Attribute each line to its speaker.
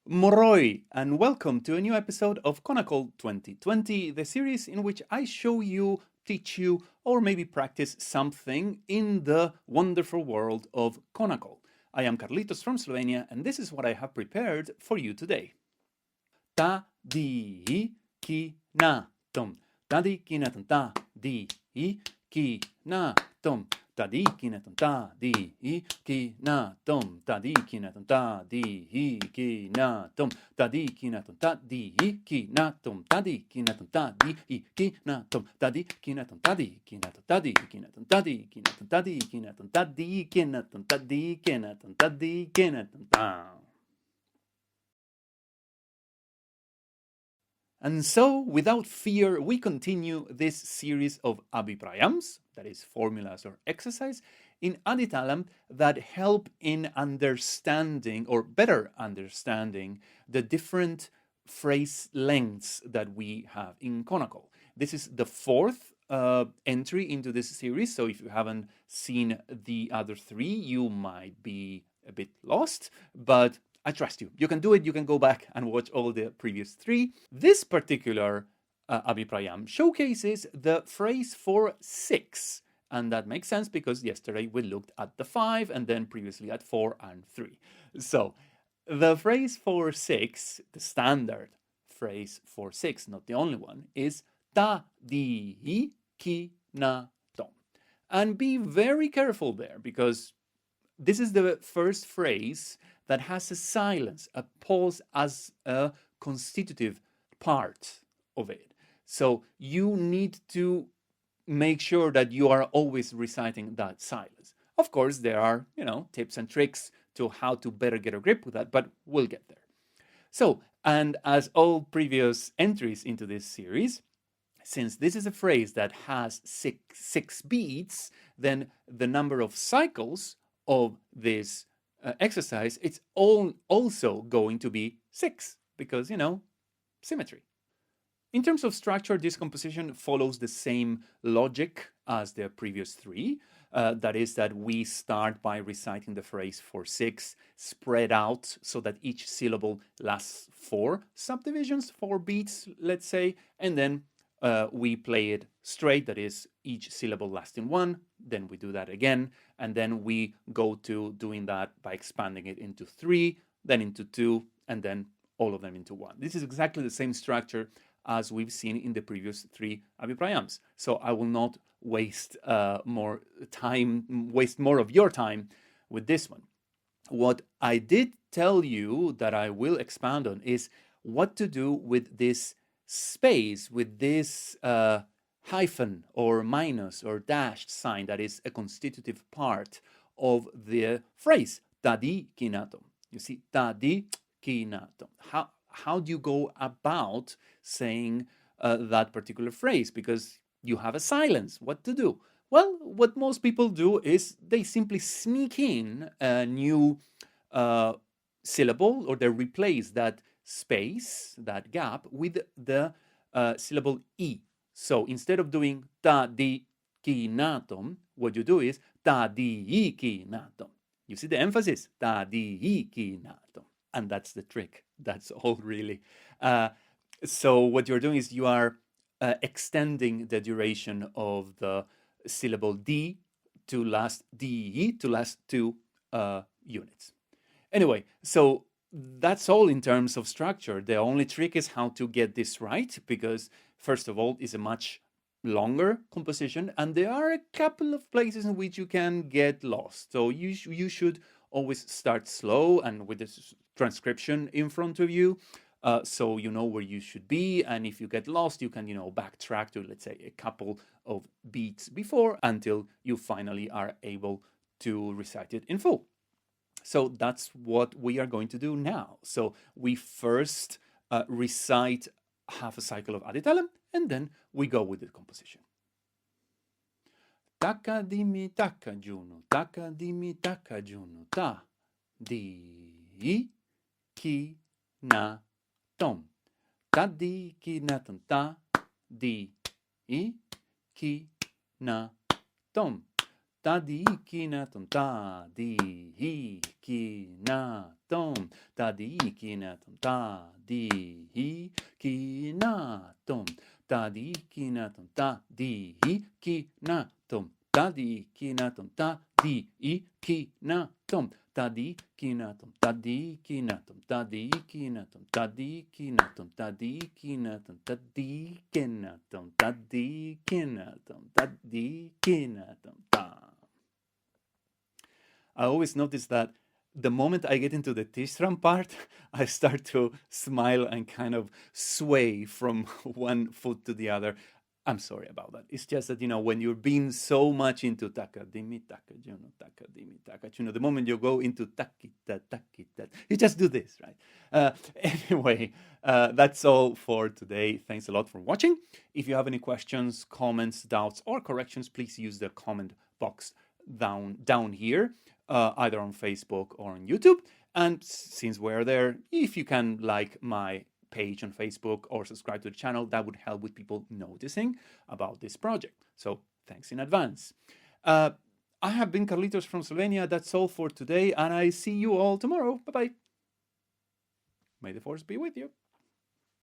Speaker 1: Moroi, and welcome to a new episode of Konnakol 2020, the series in which I show you, teach you, or maybe practice something in the wonderful world of Konnakol. I am Carlitos from Slovenia, and this is what I have prepared for you today. Thadhi-ki, na-thom. Thadhi-ki, na-thom. Thadhi-ki, na-thom. Thadhi-ki, na-thom. Thadhi-ki, na-thom. Thadhi-ki, na-thom. Thadhi-ki, na-thom. Thadhi-ki, na-thom. Thadhi-ki, na-thom. Thadhi-ki, na-thom. Thadhi-ki, na-thom. Thadhi-ki, na-thom. Thadhi-ki, na-thom. Thadhi-ki, na-thom. Thadhi-ki, na-thom. Thadhi-ki, na-thom. Thadhi-ki, na-thom. Thadhi-ki, na-thom. Thadhi-ki, na-thom. And so, without fear, we continue this series of Abhiprayams, that is, formulas or exercise, in Aditalam that help in understanding, or better understanding, the different phrase lengths that we have in Konnakol. This is the fourth entry into this series, so if you haven't seen the other three, you might be a bit lost, but I trust you. You can do it. You can go back and watch all the previous three. This particular Abhiprayam showcases the phrase for 6. And that makes sense because yesterday we looked at the 5 and then previously at 4 and 3. So the phrase for 6, the standard phrase for 6, not the only one, is Thadhi-ki, kinathom. And be very careful there because this is the first phrase that has a silence, a pause as a constitutive part of it. So you need to make sure that you are always reciting that silence. Of course, there are, tips and tricks to how to better get a grip with that, but we'll get there. So, and as all previous entries into this series, since this is a phrase that has six beats, then the number of cycles of this exercise, it's also going to be 6 because, symmetry. In terms of structure, this composition follows the same logic as the previous three. That is that we start by reciting the phrase for 6, spread out so that each syllable lasts 4 subdivisions, 4 beats, let's say, and then we play it straight, that is, each syllable lasting 1, then we do that again, and then we go to doing that by expanding it into 3, then into 2, and then all of them into 1. This is exactly the same structure as we've seen in the previous 3 Abhiprayams. So I will not waste more of your time with this one. What I did tell you that I will expand on is what to do with this space, with this hyphen or minus or dashed sign that is a constitutive part of the phrase Thadhi-ki, na-thom. You see, Thadhi-ki, na-thom. How do you go about saying that particular phrase? Because you have a silence. What to do? Well, what most people do is they simply sneak in a new syllable, or they replace that space, that gap, with the syllable E. So instead of doing Thadhi-ki, na-thom, what you do is Thadhi-ki, na-thom. You see the emphasis? Thadhi-ki, na-thom. And that's the trick. That's all really. So what you're doing is you are extending the duration of the syllable D to last 2 units. Anyway, so that's all in terms of structure. The only trick is how to get this right, because first of all, it's a much longer composition, and there are a couple of places in which you can get lost. So you should always start slow and with this transcription in front of you, so you know where you should be. And if you get lost, you can, backtrack to, let's say, a couple of beats before until you finally are able to recite it in full. So that's what we are going to do now. So we first recite half a cycle of Aditalam, and then we go with the composition. Taka dimi taka junu, taka dimi taka junu, Tha-dhi, ki na-thom. Thadhi-ki, na-thom. Tha-dhi, ki na-thom. Thadhi-ki, na-thom, Thadhi-hi, kinathom, Thadhi-ki, na-thom, Thadhi-hi, kinathom, Thadhi-ki, na-thom, Thadhi-hi, kinathom, Thadhi-ki, na-thom, Thadhi-hi, kinathom, Thadhi-ki, na-thom, Thadhi-ki, na-thom, Thadhi-ki, na-thom, Thadhi-ki, na-thom, Thadhi-ki, na-thom, Thadhi-ki, na-thom, Thadhi-ki, na-thom, Thadhi-ki, na-thom, Tha. I always notice that the moment I get into the tishra part, I start to smile and kind of sway from one foot to the other. I'm sorry about that. It's just that, when you're being so much into taka-dimi, taka-dimi, taka, the moment you go into takita, takita, you just do this, right? Anyway, that's all for today. Thanks a lot for watching. If you have any questions, comments, doubts, or corrections, please use the comment box down here, either on Facebook or on YouTube. And since we're there, if you can like my page on Facebook or subscribe to the channel, that would help with people noticing about this project. So thanks in advance. I have been Carlitos from Slovenia. That's all for today, and I see you all tomorrow. Bye-bye. May the force be with you.